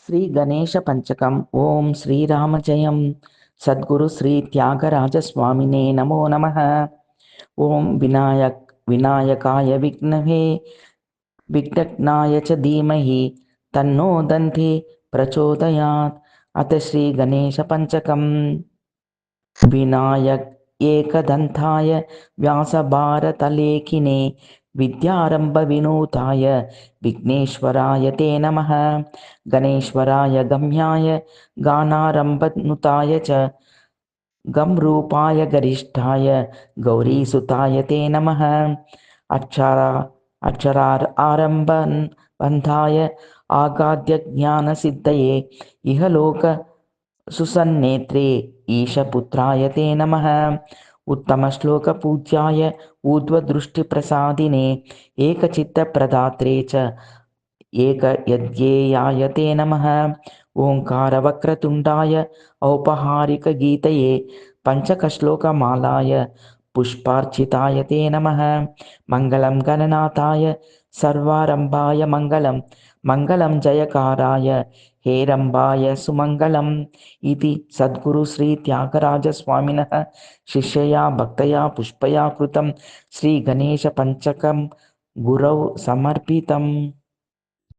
శ్రీ గణేశ పంచకం. ఓం శ్రీరామజయం. సద్గురు శ్రీ త్యాగరాజస్వామినే నమో నమః. ఓం వినాయకాయ విఘ్నజ్ఞాయ చ ధీమహి తన్నో దంతి ప్రచోదయాత్. అత శ్రీ గణేశ పంచకం. వినాయక్ ఏకదంతాయ వ్యాసభారతలేఖినే విద్యారంభ వినూతాయ విఘ్నేశ్వరాయ తే నమః. గణేశ్వరాయ గమ్యాయ గానారంభనుతాయ చ గం రూపాయ గరిష్ఠాయ గౌరీసుతాయ తే నమః. అక్షరారంభన్ బంధాయ ఆగాద్య జ్ఞానసిద్ధయే ఇహలోక సుసన్నేత్రే ఈశపుత్రాయ తే నమః. ఉత్తమశ్లోక పూజ్యాయ ఊర్ధ్వదృష్టిప్రసాదినే ఏకచిత్తప్రదాత్రే చ ఏకయజ్ఞేయాయ తే నమః. ఓంకారవక్రతుండాయ ఔపహారికగీతయే పంచకశ్లోకమాలాయ పుష్పార్చితాయ తే నమః. మంగళం గణనాథాయ సర్వారంభాయ మంగళం. మంగళం జయకారాయ హేరంబాయ సుమంగళం. ఇది సద్గురు శ్రీ త్యాగరాజస్వామినః శిష్యయా భక్తయా పుష్పయా కృతం శ్రీ గణేశ పంచకం గురౌ సమర్పితం.